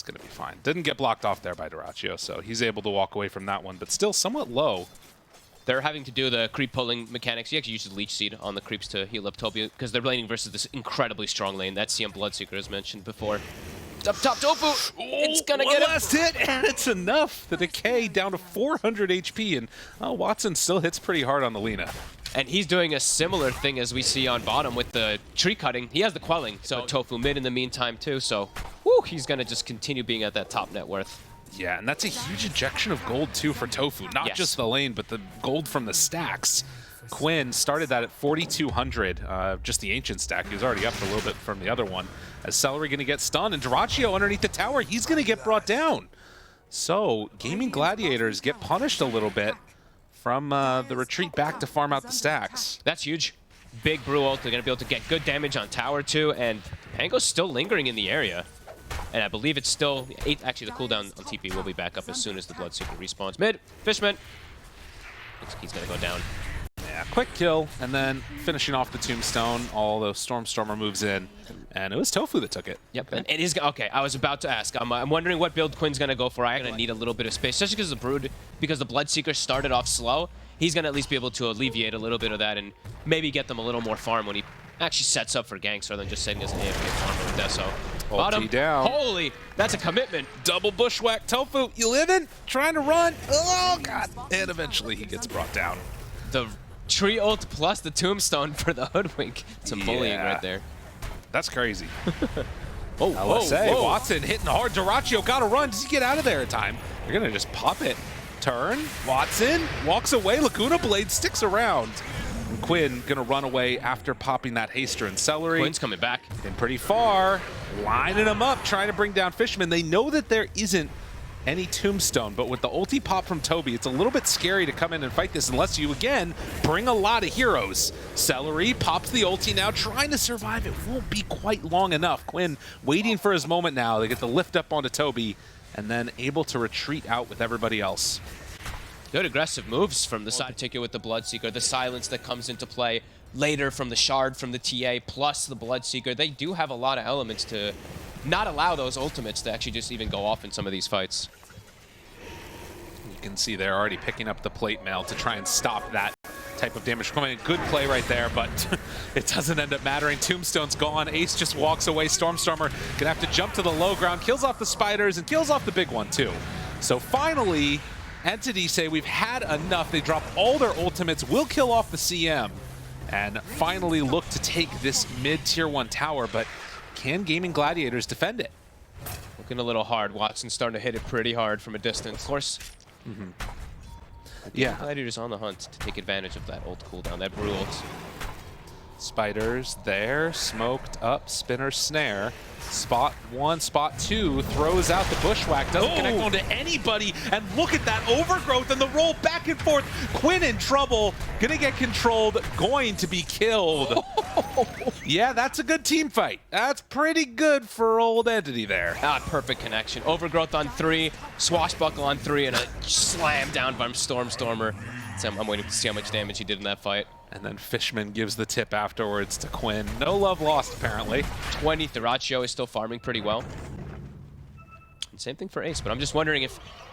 going to be fine. Didn't get blocked off there by Dyrachyo, so he's able to walk away from that one, but still somewhat low. They're having to do the creep pulling mechanics. He actually uses Leech Seed on the creeps to heal up Toby because they're laning versus this incredibly strong lane that CM Bloodseeker has mentioned before. Up top, Tofu! It's gonna get him! One last hit, and it's enough. The Decay down to 400 HP, and Watson still hits pretty hard on the Lina. And he's doing a similar thing as we see on bottom with the tree cutting. He has the quelling, so Tofu mid in the meantime too, so he's gonna just continue being at that top net worth. Yeah, and that's a huge injection of gold, too, for Tofu. Not just the lane, but the gold from the stacks. Quinn started that at 4,200, just the ancient stack. He was already up a little bit from the other one. As Celery going to get stunned, and Dyrachyo underneath the tower, he's going to get brought down. So, Gaimin Gladiators get punished a little bit from the retreat back to farm out the stacks. That's huge. Big Brew ult, they're going to be able to get good damage on tower, too, and Pango's still lingering in the area. And I believe it's still 8. Actually, the cooldown on TP will be back up as soon as the Bloodseeker respawns. Mid, Fishman. Looks like he's going to go down. Yeah, quick kill, and then finishing off the Tombstone. All the Stormstormer moves in, and it was Tofu that took it. Yep, and it is okay. I was about to ask. I'm wondering what build Quinn's going to go for. I'm going to need a little bit of space, especially because the Brood, because the Bloodseeker started off slow. He's going to at least be able to alleviate a little bit of that and maybe get them a little more farm when he actually sets up for ganks rather than just setting as an AFK farm with Deso. Ulti down. Holy, that's a commitment. Double bushwhack. Tofu, you living? Trying to run. Oh, God. And eventually he gets brought down. The tree ult plus the Tombstone for the Hoodwink. Some bullying right there. That's crazy. LSA, Watson hitting hard. Dyrachyo got to run. Does he get out of there in time? You're going to just pop it. Turn. Watson walks away. Laguna Blade sticks around. And Quinn going to run away after popping that Haster and Celery. Quinn's coming back. And pretty far. Lining them up, trying to bring down Fishman. They know that there isn't any Tombstone, but with the ulti pop from Toby, it's a little bit scary to come in and fight this unless you, again, bring a lot of heroes. Celery pops the ulti now, trying to survive. It won't be quite long enough. Quinn waiting for his moment now. They get the lift up onto Toby, and then able to retreat out with everybody else. Good aggressive moves from the side, particularly with the Bloodseeker. The silence that comes into play later from the Shard from the TA, plus the Bloodseeker. They do have a lot of elements to not allow those ultimates to actually just even go off in some of these fights. You can see they're already picking up the plate mail to try and stop that type of damage coming in. Good play right there, but it doesn't end up mattering. Tombstone's gone. Ace just walks away. Stormstormer gonna have to jump to the low ground, kills off the spiders, and kills off the big one too. So finally, Entity say we've had enough. They drop all their ultimates, will kill off the CM, and finally look to take this mid-tier 1 tower, but can Gaimin Gladiators defend it? Looking a little hard. Watson's starting to hit it pretty hard from a distance. Of course, yeah. Gladiators on the hunt to take advantage of that ult cooldown, that Brew ult. Spiders there, smoked up, spinner snare. Spot 1, spot 2, throws out the bushwhack, doesn't connect onto anybody, and look at that overgrowth and the roll back and forth. Quinn in trouble, gonna get controlled, going to be killed. Yeah, that's a good team fight. That's pretty good for old Entity there. Perfect connection. Overgrowth on 3, swashbuckle on 3, and a slam down by Stormstormer. So I'm waiting to see how much damage he did in that fight. And then Fishman gives the tip afterwards to Quinn. No love lost, apparently. 20, Dyrachyo is still farming pretty well. And same thing for Ace, but I'm just wondering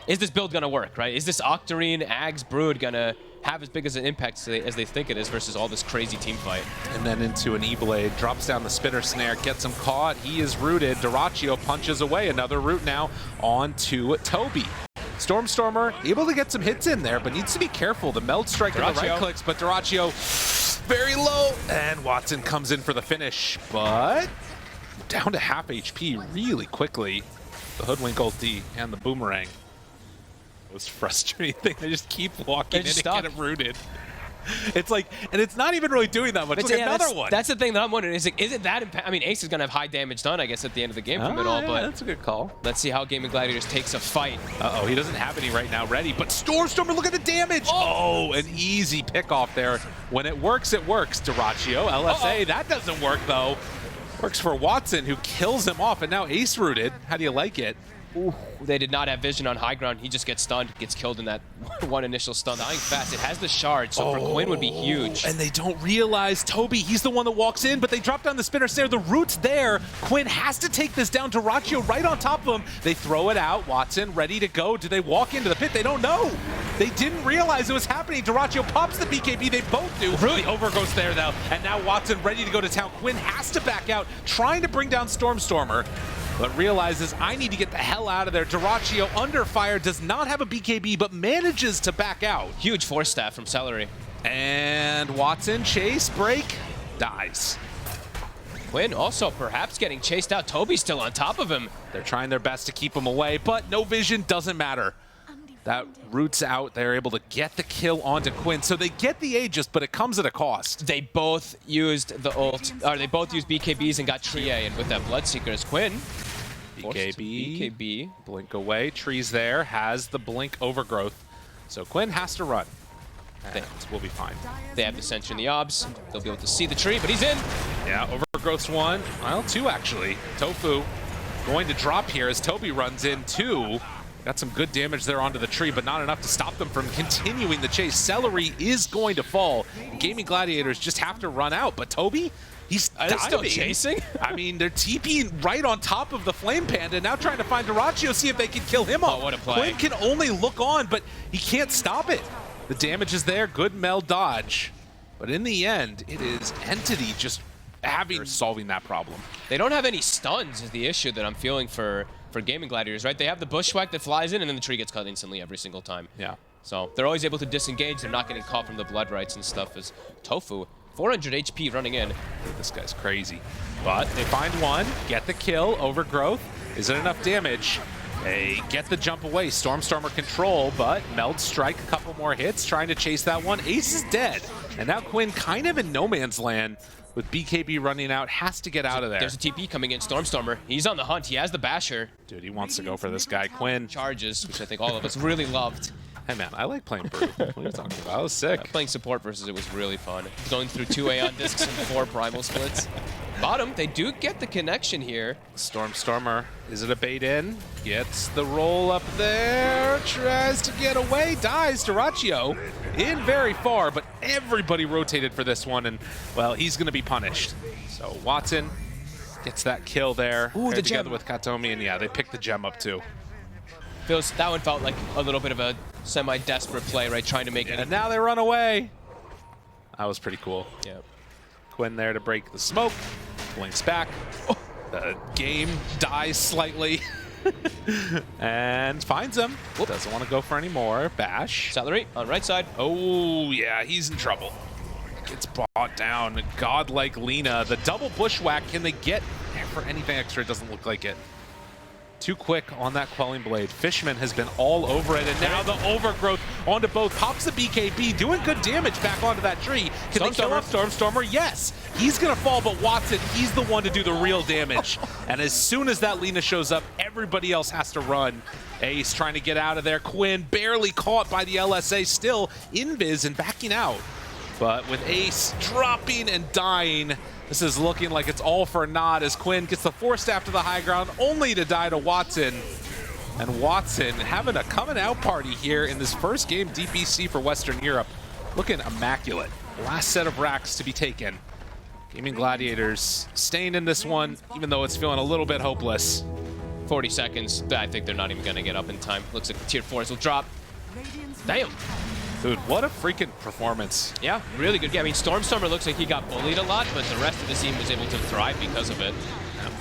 is this build going to work, right? Is this Octarine, Ags, Brood going to have as big as an impact as they think it is versus all this crazy team fight? And then into an E-Blade, drops down the spinner snare, gets him caught. He is rooted. Dyrachyo punches away. Another root now onto Toby. Stormstormer able to get some hits in there, but needs to be careful. The meld strike and the right clicks, but Dyrachyo very low, and Watson comes in for the finish, but down to half HP really quickly. The Hoodwink ulti and the boomerang. It was frustrating. They just keep walking in and get it rooted. It's like, and it's not even really doing that much. Look, another one. That's the thing that I'm wondering. Is it that impact? I mean, Ace is going to have high damage done, I guess, at the end of the game from it all. Yeah, but that's a good call. Let's see how Gaimin Gladiators takes a fight. Uh-oh, he doesn't have any right now ready, but Stormstormer, look at the damage! Oh, an easy pick off there. When it works, Dyrachyo, LSA, that doesn't work though. Works for Watson, who kills him off, and now Ace rooted. How do you like it? Ooh, they did not have vision on high ground. He just gets stunned, gets killed in that one initial stun. Dying fast. It has the shard, so for Quinn would be huge. And they don't realize Toby, he's the one that walks in, but they drop down the spinner snare. The root's there. Quinn has to take this down. Dyrachyo right on top of him. They throw it out. Watson ready to go. Do they walk into the pit? They don't know. They didn't realize it was happening. Dyrachyo pops the BKB. They both do. Really overgrowth there, though. And now Watson ready to go to town. Quinn has to back out, trying to bring down Stormstormer, but realizes I need to get the hell out of there. Dyrachyo under fire, does not have a BKB, but manages to back out. Huge force staff from Celery. And Watson, chase, break, dies. Quinn also perhaps getting chased out. Toby's still on top of him. They're trying their best to keep him away, but no vision, doesn't matter. That root's out. They're able to get the kill onto Quinn. So they get the Aegis, but it comes at a cost. They both used the ult, or they both used BKBs and got Trie, and with that Bloodseeker as Quinn. BKB. Blink away. Tree's there. Has the blink overgrowth. So Quinn has to run. And we'll be fine. They have the Sentry in the obs. They'll be able to see the tree, but he's in. Yeah, overgrowth's one. Well, two actually. Tofu going to drop here as Toby runs in. Two. Got some good damage there onto the tree, but not enough to stop them from continuing the chase. Celery is going to fall. Gaimin Gladiators just have to run out, but Toby, he's still chasing. I mean, they're TPing right on top of the Flame Panda, now trying to find Dyrachyo, see if they can kill him off. Oh, what a play. Quinn can only look on, but he can't stop it. The damage is there, good meld dodge. But in the end, it is Entity just solving that problem. They don't have any stuns is the issue that I'm feeling for Gaimin Gladiators, right? They have the Bushwhack that flies in, and then the tree gets cut instantly every single time. Yeah. So they're always able to disengage. They're not getting caught from the blood rights and stuff. As Tofu, 400 HP running in. This guy's crazy. But they find one, get the kill, overgrowth. Is it enough damage? They get the jump away. Stormstormer control, but Meld Strike, a couple more hits, trying to chase that one. Ace is dead. And now Quinn kind of in no man's land. With BKB running out, has to get out of there. There's a TP coming in, Stormstormer. He's on the hunt. He has the Basher. Dude, he wants to go for this guy. Quinn. Charges, which I think all of us really loved. Hey man, I like playing Brute. What are you talking about? I was sick. Playing support versus it was really fun. Going through 2 Aeon discs and 4 Primal splits. Bottom, they do get the connection here. Stormstormer, is it a bait in? Gets the roll up there, tries to get away, dies. Dyrachyo in very far, but everybody rotated for this one, and well, he's gonna be punished. So Watson gets that kill there. Ooh, the together gem with Katomi, and yeah, they picked the gem up too. That one felt like a little bit of a semi-desperate play, right? Trying to make it. And now they run away. That was pretty cool. Yeah. Quinn there to break the smoke. Blinks back. Oh, the game dies slightly. And finds him. Whoop. Doesn't want to go for any more. Bash. Celery on right side. Oh, yeah, he's in trouble. Gets brought down. Godlike Lina. The double bushwhack. Can they get for anything extra? It doesn't look like it. Too quick on that Quelling Blade. Fishman has been all over it, and now the overgrowth onto both. Pops the BKB, doing good damage back onto that tree. Can they kill off Stormstormer? Yes. He's going to fall, but Watson, he's the one to do the real damage. And as soon as that Lina shows up, everybody else has to run. Ace trying to get out of there. Quinn barely caught by the LSA, still invis and backing out. But with Ace dropping and dying, this is looking like it's all for naught as Quinn gets the force staff to the high ground, only to die to Watson. And Watson having a coming out party here in this first game DPC for Western Europe. Looking immaculate. Last set of racks to be taken. Gaimin Gladiators staying in this one, even though it's feeling a little bit hopeless. 40 seconds. I think they're not even going to get up in time. Looks like the tier 4s will drop. Damn. Dude, what a freaking performance. Yeah, really good game. I mean, Stormstormer looks like he got bullied a lot, but the rest of the team was able to thrive because of it.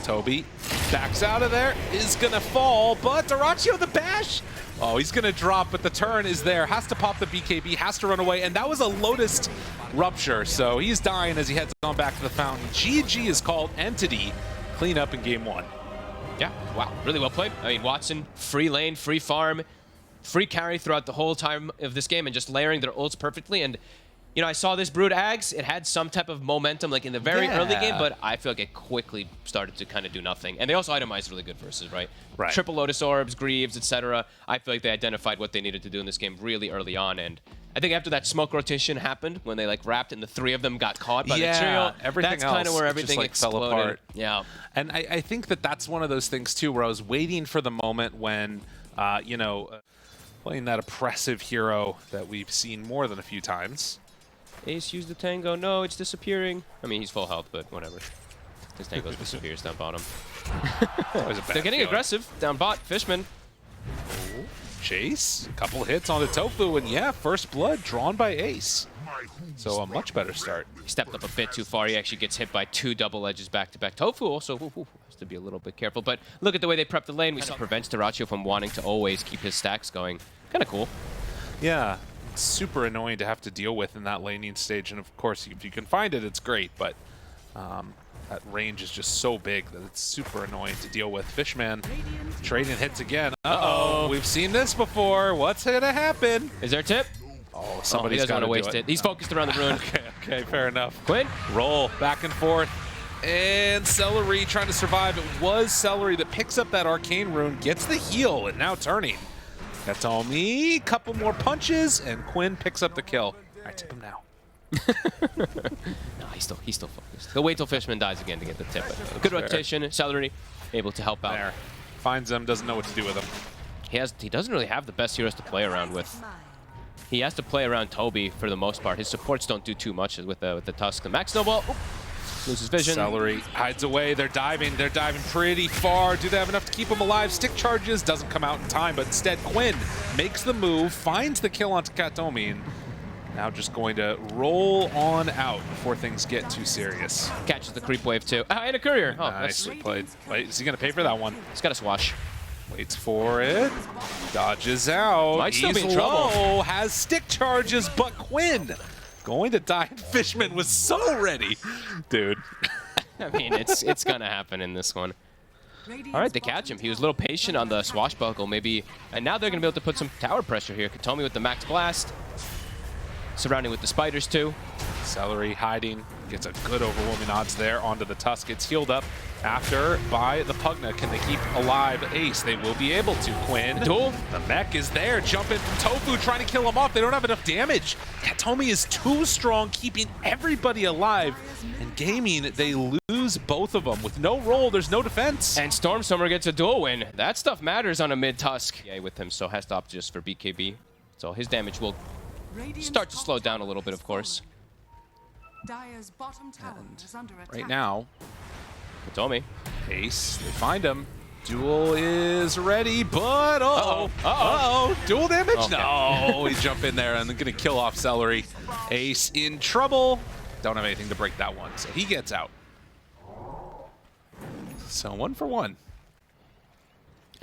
Toby backs out of there, is gonna fall, but Dyrachyo the bash. Oh, he's gonna drop, but the turn is there. Has to pop the BKB, has to run away, and that was a Lotus Rupture, so he's dying as he heads on back to the fountain. GG is called. Entity clean up in game 1. Yeah, wow, really well played. I mean, Watson, free lane, free farm, free carry throughout the whole time of this game and just layering their ults perfectly. And you know, I saw this Brood Ags. It had some type of momentum, like in the very early game, but I feel like it quickly started to kind of do nothing. And they also itemized really good versus, right? Triple Lotus Orbs, Greaves, etc. I feel like they identified what they needed to do in this game really early on. And I think after that smoke rotation happened, when they like wrapped and the 3 of them got caught by the trio, that's kind of where everything just, exploded. Fell apart. Yeah. And I think that that's one of those things too, where I was waiting for the moment when, you know, playing that oppressive hero that we've seen more than a few times. Ace used the tango. No, it's disappearing. I mean, he's full health, but whatever. His tango disappears down bottom. They're getting aggressive down bot. Fishman. Oh, Chase, a couple hits on the Tofu, and yeah, first blood drawn by Ace. So a much better start. He stepped up a bit too far. He actually gets hit by 2 double edges back-to-back. Tofu also has to be a little bit careful. But look at the way they prep the lane. We saw prevents Dyrachyo from wanting to always keep his stacks going. Kind of cool. Yeah. Super annoying to have to deal with in that laning stage, and of course if you can find it, it's great, but that range is just so big that it's super annoying to deal with. Fishman trading hits again. We've seen this before. What's gonna happen? Is there a tip? Oh, somebody's got to waste it. He's focused around the rune. Okay, fair enough. Quinn, roll back and forth, and Celery trying to survive. It was Celery that picks up that arcane rune, gets the heal, and now turning. Katomi, couple more punches, and Quinn picks up the kill. I tip him now. No, he's still focused. He'll wait till Fishman dies again to get the tip. Good rotation. Celery able to help out. There. Finds him, doesn't know what to do with him. He doesn't really have the best heroes to play around with. He has to play around Toby for the most part. His supports don't do too much with the Tusk. The Max Snowball. Loses vision. Celery hides away. They're diving pretty far. Do they have enough to keep him alive? Stick charges doesn't come out in time, but instead Quinn makes the move, finds the kill onto Katomi, and now just going to roll on out before things get too serious. Catches the creep wave too. And a courier. Oh, nicely played. Wait, is he going to pay for that one? He's got a swash. Waits for it. Dodges out. Might still be in low. trouble. Has stick charges, but Quinn going to die. Fishman was so ready. Dude. I mean, it's going to happen in this one. All right, they catch him. He was a little patient on the swashbuckle, maybe. And now they're going to be able to put some tower pressure here. Katomi with the max blast. Surrounding with the spiders, too. Celery hiding. Gets a good overwhelming odds there onto the Tusk. Gets healed up after by the Pugna. Can they keep alive Ace? They will be able to. Quinn. Duel. The mech is there. Jumping from Tofu, trying to kill him off. They don't have enough damage. Katomi is too strong, keeping everybody alive. And Gaimin, they lose both of them. With no roll, there's no defense. And Stormstormer gets a duel win. That stuff matters on a mid-Tusk. Yeah, with him, so has to opt just for BKB. So his damage will start to slow down a little bit, of course. Dire's bottom tower is under attack. Right now, Katomi. Ace, they find him. Duel is ready, but dual damage? Okay. No, he jump in there and they're gonna kill off Celery. Ace in trouble. Don't have anything to break that one, so he gets out. So 1 for 1.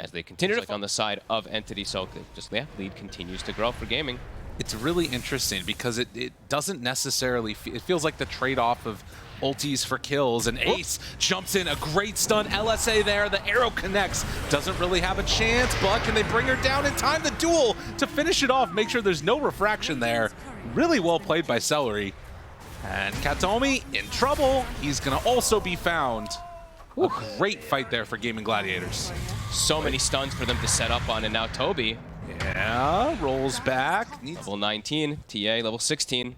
As they continue to on the side of Entity, so just lead continues to grow for Gaming. It's really interesting because it doesn't necessarily it feels like the trade-off of ultis for kills, and Ace jumps in, a great stun, LSA there, the arrow connects, doesn't really have a chance, but can they bring her down in time? The duel to finish it off, make sure there's no refraction there. Really well played by Celery. And Katomi in trouble, he's gonna also be found. A great fight there for Gaimin Gladiators. So many stuns for them to set up on, and now Toby. Yeah, rolls back. Level 19, TA level 16.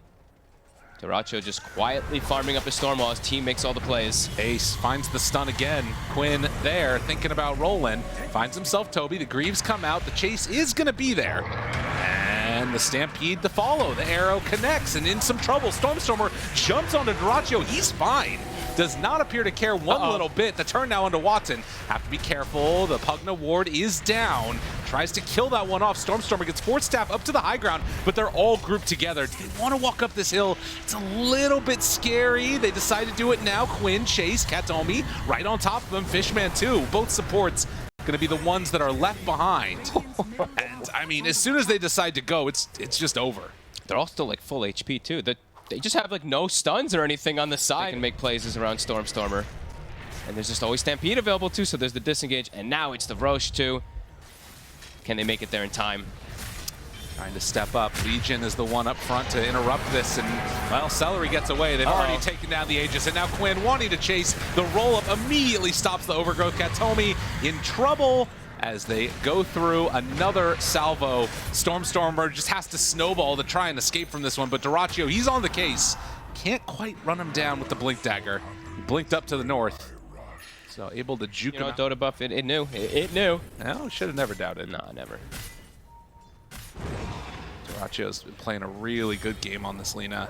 Dyrachyo just quietly farming up his storm while his team makes all the plays. Ace finds the stun again. Quinn there, thinking about rolling. Finds himself Toby. The Greaves come out. The chase is going to be there. And the Stampede to follow. The arrow connects and in some trouble. Stormstormer jumps onto Dyrachyo. He's fine. Does not appear to care one little bit. The turn now onto Watson. Have to be careful. The Pugna ward is down. Tries to kill that one off. Stormstormer gets Fort Staff up to the high ground, but they're all grouped together. Do they want to walk up this hill? It's a little bit scary. They decide to do it now. Quinn, Chase, Katomi, right on top of them. Fishman too. Both supports going to be the ones that are left behind. And I mean, as soon as they decide to go, it's just over. They're all still like full HP too. They just have like no stuns or anything on the side. They can make plays around Stormstormer. And there's just always Stampede available too, so there's the disengage. And now it's the Roche too. Can they make it there in time? trying to step up. Legion is the one up front to interrupt this, and, well, Celery gets away. They've already taken down the Aegis, and now Quinn, wanting to chase the roll-up, immediately stops the overgrowth. Katomi in trouble as they go through another salvo. Stormstormer just has to snowball to try and escape from this one, but Dyrachyo, he's on the case. Can't quite run him down with the Blink Dagger. He blinked up to the north, so able to juke him out. Dota buff, it knew. It knew. No, should have never doubted. Nah, never. Dyrachyo's been playing a really good game on this Lina.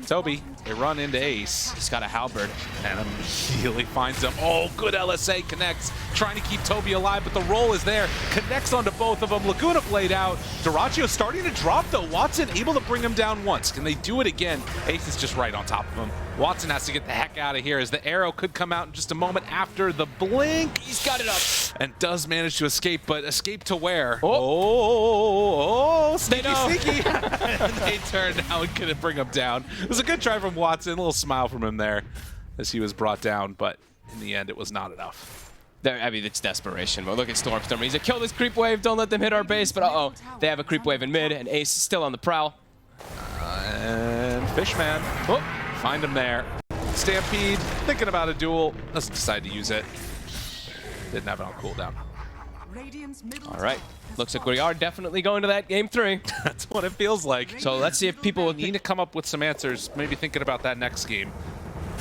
Toby, they run into Ace. He's got a halberd. And immediately finds him. Oh, good LSA connects. Trying to keep Toby alive, but the roll is there. Connects onto both of them. Laguna Blade out. Dyrachyo starting to drop, though. Watson able to bring him down once. Can they do it again? Ace is just right on top of him. Watson has to get the heck out of here as the arrow could come out in just a moment after the blink. He's got it up. And does manage to escape, but escape to where? Oh, sneaky, sneaky. And they turned now and couldn't bring him down. It was a good try from Watson, a little smile from him there as he was brought down, but in the end, it was not enough. I mean, it's desperation. But look at Stormstormer. He's like, kill this creep wave. Don't let them hit our base. But uh-oh, they have a creep wave in mid, and Ace is still on the prowl. And Fishman. Oh, find him there. Stampede, thinking about a duel. Doesn't decide to use it. Didn't have it on cooldown. All right. Looks like we are definitely going to that game 3. That's what it feels like. So let's see if people need to come up with some answers, maybe thinking about that next game.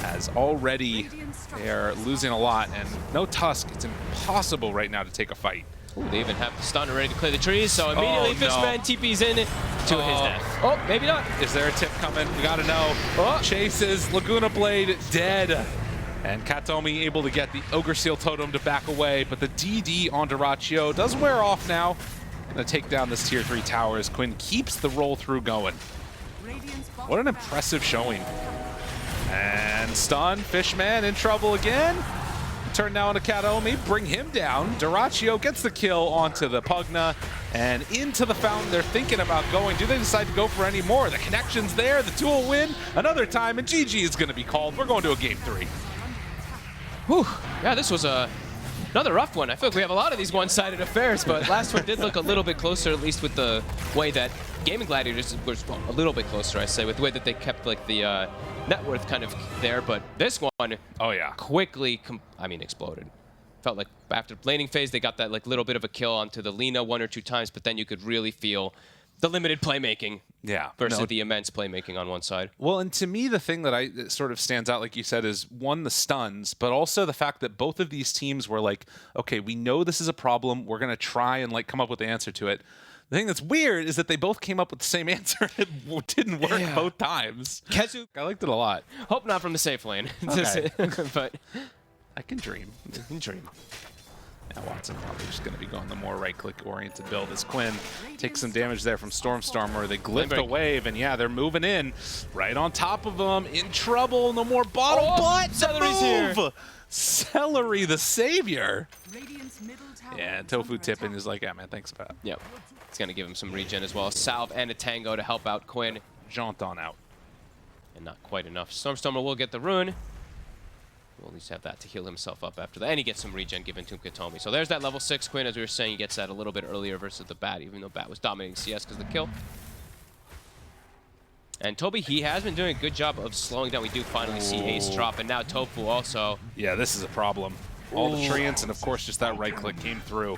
As already they are losing a lot, and no Tusk, it's impossible right now to take a fight. Ooh, they even have the stunner ready to clear the trees, so immediately Fishman TP's in to his death. Oh, maybe not. Is there a tip coming? We gotta know. Chases, Laguna Blade dead. And Katomi able to get the Ogre Seal Totem to back away, but the DD on Dyrachyo does wear off now. Gonna take down this tier 3 tower as Quinn keeps the roll through going. What an impressive showing. And stun, Fishman in trouble again. Turn now onto Katomi, bring him down. Dyrachyo gets the kill onto the Pugna and into the fountain. They're thinking about going. Do they decide to go for any more? The connection's there, the two will win another time, and GG is gonna be called. We're going to a game 3. Whew. Yeah, this was another rough one. I feel like we have a lot of these one-sided affairs, but last one did look a little bit closer, at least with the way that Gaimin Gladiators was a little bit closer, I say, with the way that they kept like the net worth kind of there. But this one, quickly, exploded. Felt like after laning phase, they got that like little bit of a kill onto the Lina 1 or 2 times, but then you could really feel the limited playmaking versus the immense playmaking on one side. Well, and to me, the thing that sort of stands out, like you said, is one, the stuns, but also the fact that both of these teams were like, okay, we know this is a problem. We're going to try and like come up with the answer to it. The thing that's weird is that they both came up with the same answer. It didn't work both times. Kezu, I liked it a lot. Hope not from the safe lane. Okay. But I can dream. You can dream. Now Watson probably just going to be going the more right-click oriented build as Quinn takes some damage there from Stormstormer. They glyph the wave, and yeah, they're moving in right on top of them. In trouble, no more bottle, but Celery's here. Celery, the savior. Yeah, Tofu tipping is like, yeah, man, thanks for that. Yep. It's going to give him some regen as well. Salve and a Tango to help out Quinn. Jaunt on out. And not quite enough. Stormstormer will get the rune. We'll at least have that to heal himself up after that. And he gets some regen given to Katomi. So there's that level 6 Quinn. As we were saying, he gets that a little bit earlier versus the Bat, even though Bat was dominating CS because of the kill. And Toby, he has been doing a good job of slowing down. We do finally see Ace drop, and now Tofu also. Yeah, this is a problem. All the treants, and of course just that right click came through.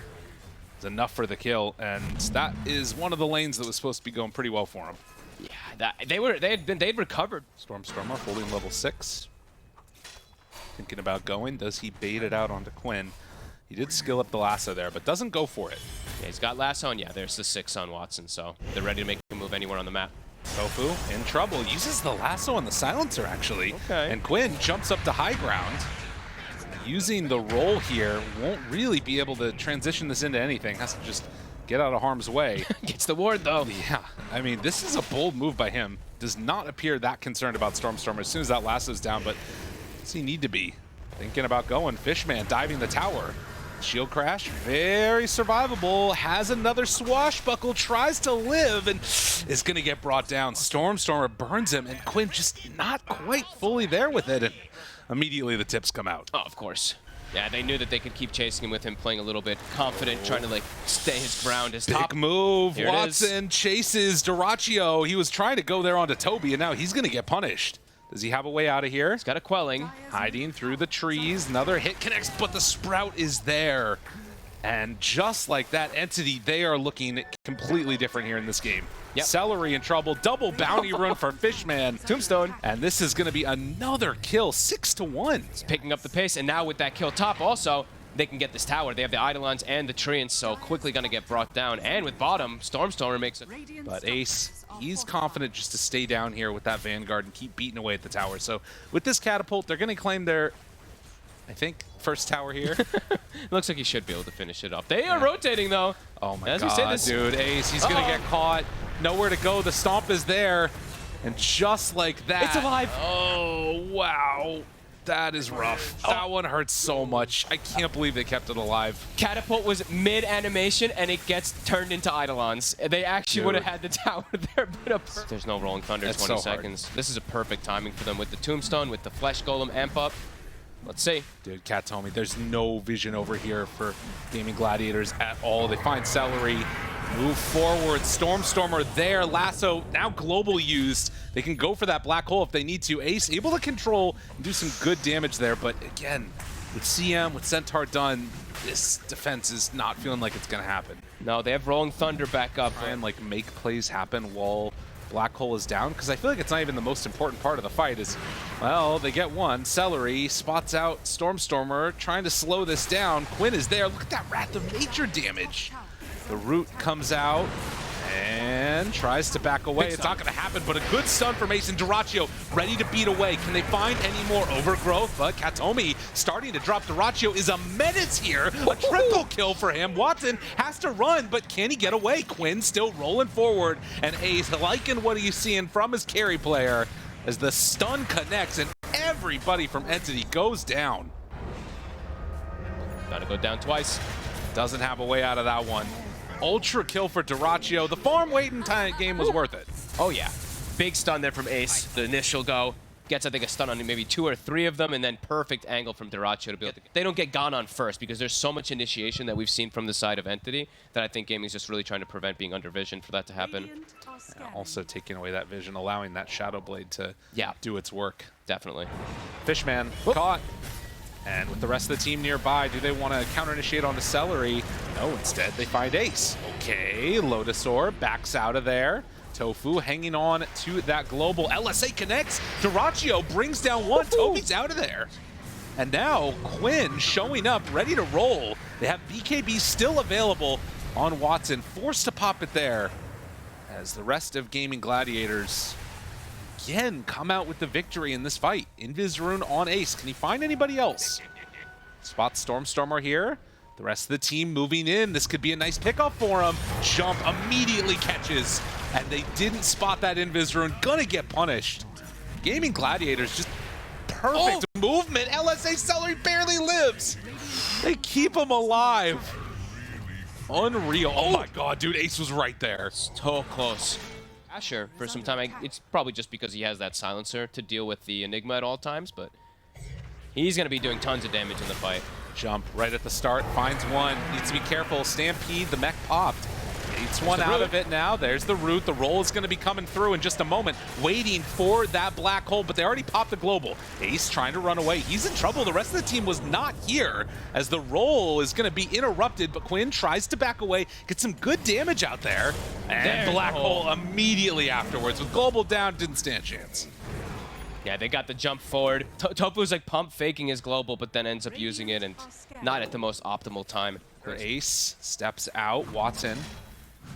It's enough for the kill, and that is one of the lanes that was supposed to be going pretty well for him. Yeah, they'd recovered. Stormstormer holding level 6. Thinking about going. Does he bait it out onto Quinn? He did skill up the lasso there, but doesn't go for it. Yeah, he's got lasso, and yeah, there's the 6 on Watson, so they're ready to make a move anywhere on the map. Tofu in trouble. Uses the lasso on the silencer, actually. Okay. And Quinn jumps up to high ground. Using the roll here, won't really be able to transition this into anything. Has to just get out of harm's way. Gets the ward, though. Yeah, I mean, this is a bold move by him. Does not appear that concerned about Stormstormer as soon as that lasso's down, but does he need to be? Thinking about going. Fishman diving the tower. Shield crash, very survivable. Has another swashbuckle, tries to live, and is going to get brought down. Stormstormer burns him, and Quinn just not quite fully there with it. And immediately the tips come out. Oh, of course. Yeah, they knew that they could keep chasing him with him playing a little bit confident, trying to like stay his ground. His top Big move. Here Watson chases Dyrachyo. He was trying to go there onto Toby, and now he's going to get punished. Does he have a way out of here? He's got a quelling. Hiding through the trees. Another hit connects, but the sprout is there. And just like that, Entity, they are looking completely different here in this game. Yep. Celery in trouble. Double bounty run for Fishman. Tombstone. And this is going to be another kill, 6-1. It's picking up the pace, and now with that kill top also, they can get this tower. They have the Eidolons and the Treants, so quickly going to get brought down. And with bottom, Stormstormer makes it. But Ace, he's confident just to stay down here with that Vanguard and keep beating away at the tower. So with this catapult, they're going to claim their, I think, first tower here. It looks like he should be able to finish it off. They are rotating, though. Oh my As god, we say this, dude. Ace, he's going to get caught. Nowhere to go. The stomp is there. And just like that. It's alive. Oh, wow. That is rough. That one hurts so much. I can't believe they kept it alive. Catapult was mid-animation, and it gets turned into Eidolons. They actually would have had the tower there, but there's no Rolling Thunder, 20 seconds. This is a perfect timing for them with the Tombstone, with the Flesh Golem amp up. Let's see. Dude, Cat told me there's no vision over here for Gaimin Gladiators at all. They find Celery, move forward. Stormstormer there. Lasso now global used. They can go for that black hole if they need to. Ace able to control and do some good damage there. But again, with CM, with Centaur done, this defense is not feeling like it's going to happen. No, they have Rolling Thunder back up. And like make plays happen while black hole is down, because I feel like it's not even the most important part of the fight. Is, well, they get one. Celery spots out Stormstormer, trying to slow this down. Quinn is there. Look at that Wrath of Nature damage. The root comes out and tries to back away. It's not going to happen, but a good stun for Mason. Dyrachyo ready to beat away. Can they find any more overgrowth? But Katomi starting to drop. Dyrachyo is a menace here. A triple kill for him. Watson has to run, but can he get away? Quinn still rolling forward, and Ace liking what he's seeing from his carry player as the stun connects and everybody from Entity goes down. Gotta go down twice. Doesn't have a way out of that one. Ultra kill for Dyrachyo. The farm waiting time game was worth it. Oh yeah, big stun there from Ace. The initial go gets, I think, a stun on maybe 2 or 3 of them, and then perfect angle from Dyrachyo to be able to. They don't get gone on first because there's so much initiation that we've seen from the side of Entity that I think Gaming's just really trying to prevent being under vision for that to happen. Also taking away that vision, allowing that Shadow Blade to do its work. Definitely. Fishman caught. And with the rest of the team nearby, do they want to counter-initiate onto Celery? No, instead they find Ace. Okay, Lotus Orb backs out of there. Tofu hanging on to that global. LSA connects. Dyrachyo brings down one. Toby's out of there. And now Quinn showing up, ready to roll. They have BKB still available on Watson, forced to pop it there. As the rest of Gaimin Gladiators again come out with the victory in this fight. Invis Rune on Ace. Can he find anybody else? Spot Stormstormer here. The rest of the team moving in. This could be a nice pickup for him. Jump immediately catches. And they didn't spot that Invis Rune. Gonna get punished. Gaimin Gladiators just perfect movement. LSA Celery barely lives. They keep him alive. Unreal. Oh my god, dude. Ace was right there. So close. Asher for some time. It's probably just because he has that silencer to deal with the Enigma at all times, but he's going to be doing tons of damage in the fight. Jump right at the start, finds one, needs to be careful. Stampede, the mech popped. Eats one out of it now. There's the root. The roll is going to be coming through in just a moment, waiting for that black hole, but they already popped the global. Ace trying to run away. He's in trouble. The rest of the team was not here as the roll is going to be interrupted, but Quinn tries to back away, get some good damage out there, and black hole immediately afterwards. With global down, didn't stand a chance. Yeah, they got the jump forward. Topu's like pump faking his global, but then ends up using it and not at the most optimal time. Ace steps out. Watson,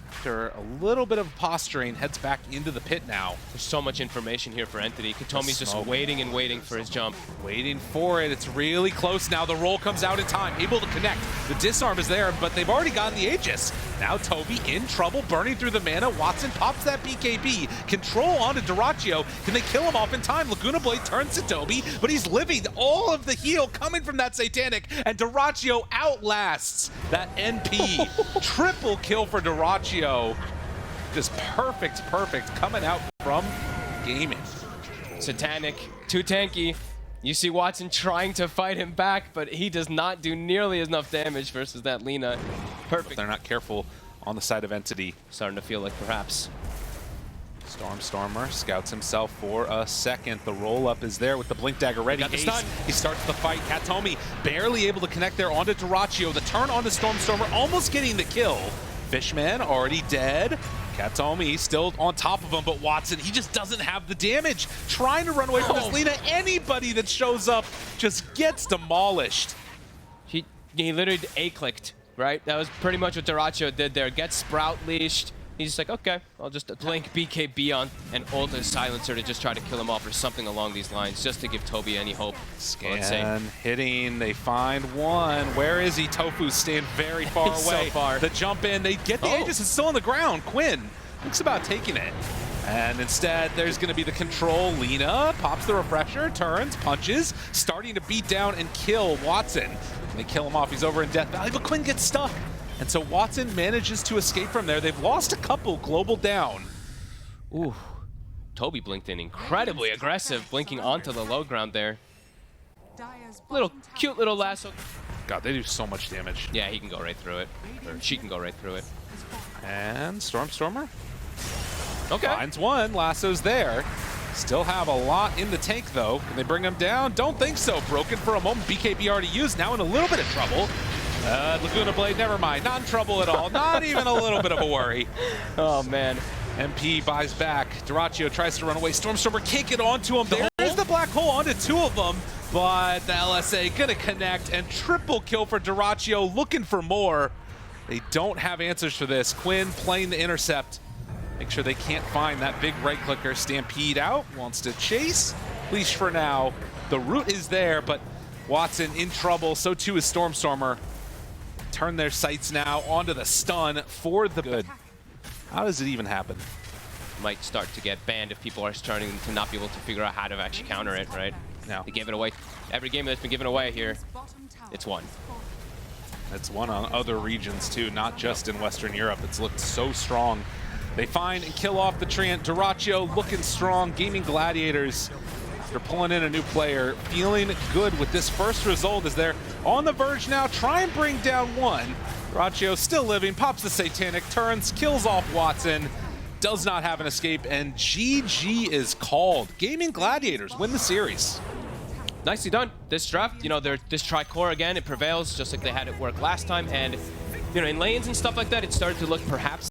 after a little bit of posturing, heads back into the pit now. There's so much information here for Entity. Katomi's just waiting and waiting for his jump. Waiting for it. It's really close now. The roll comes out in time. Able to connect. The disarm is there, but they've already gotten the Aegis. Now Toby in trouble, burning through the mana. Watson pops that BKB. Control onto Dyrachyo. Can they kill him off in time? Laguna Blade turns to Toby, but he's living all of the heal coming from that Satanic, and Dyrachyo outlasts that NP. Triple kill for Dyrachyo. Just perfect coming out from Gaimin. Satanic, too tanky. You see Watson trying to fight him back, but he does not do nearly enough damage versus that Lina. Perfect. If they're not careful on the side of Entity. Starting to feel like perhaps. Stormer scouts himself for a second. The roll-up is there with the Blink Dagger ready. Got the stun. He starts the fight. Katomi barely able to connect there onto Dyrachyo. The turn onto Stormer, almost getting the kill. Fishman already dead. Katomi still on top of him, but Watson, he just doesn't have the damage. Trying to run away from this Lina. Anybody that shows up just gets demolished. He literally A-clicked, right? That was pretty much what Dyrachyo did there. Gets Sprout leashed. He's just like, okay, I'll just blink BKB on and ult a silencer to just try to kill him off or something along these lines, just to give Toby any hope. Scan, hitting, they find one. Where is he? Tofu's staying very far away. So far. The jump in, they get the Aegis, it's still on the ground. Quinn thinks about taking it. And instead, there's going to be the control. Lina pops the refresher, turns, punches, starting to beat down and kill Watson. And they kill him off, he's over in Death Valley, but Quinn gets stuck. And so Watson manages to escape from there. They've lost a couple global down. Ooh, Toby blinked in incredibly aggressive, blinking onto the low ground there. Little cute little lasso. God, they do so much damage. Yeah, he can go right through it. Or she can go right through it. And Stormer Okay. finds one. Lasso's there. Still have a lot in the tank though. Can they bring him down? Don't think so. Broken for a moment. BKB already used. Now in a little bit of trouble. Laguna Blade, never mind. Not in trouble at all. Not even a little bit of a worry. Oh, man. MP buys back. Dyrachyo tries to run away. Stormer can't get onto him. There's the black hole onto two of them. But the LSA gonna connect and triple kill for Dyrachyo, looking for more. They don't have answers for this. Quinn playing the intercept. Make sure they can't find that big right clicker. Stampede out, wants to chase. Leash for now. The root is there, but Watson in trouble. So too is Stormer. Turn their sights now onto the stun for the good. How does it even happen? Might start to get banned if people are starting to not be able to figure out how to actually counter it, right? No. They gave it away. Every game that's been given away here, it's won. It's won on other regions too, not just in Western Europe. It's looked so strong. They find and kill off the Treant. Dyrachyo looking strong. Gaimin Gladiators, they're pulling in a new player, feeling good with this first result as they're on the verge now. Try and bring down one. Dyrachyo still living, pops the Satanic, turns, kills off Watson, does not have an escape, and GG is called. Gaimin Gladiators win the series. Nicely done. This draft, you know, this tri-core again, it prevails just like they had it work last time, and you know, in lanes and stuff like that, it started to look perhaps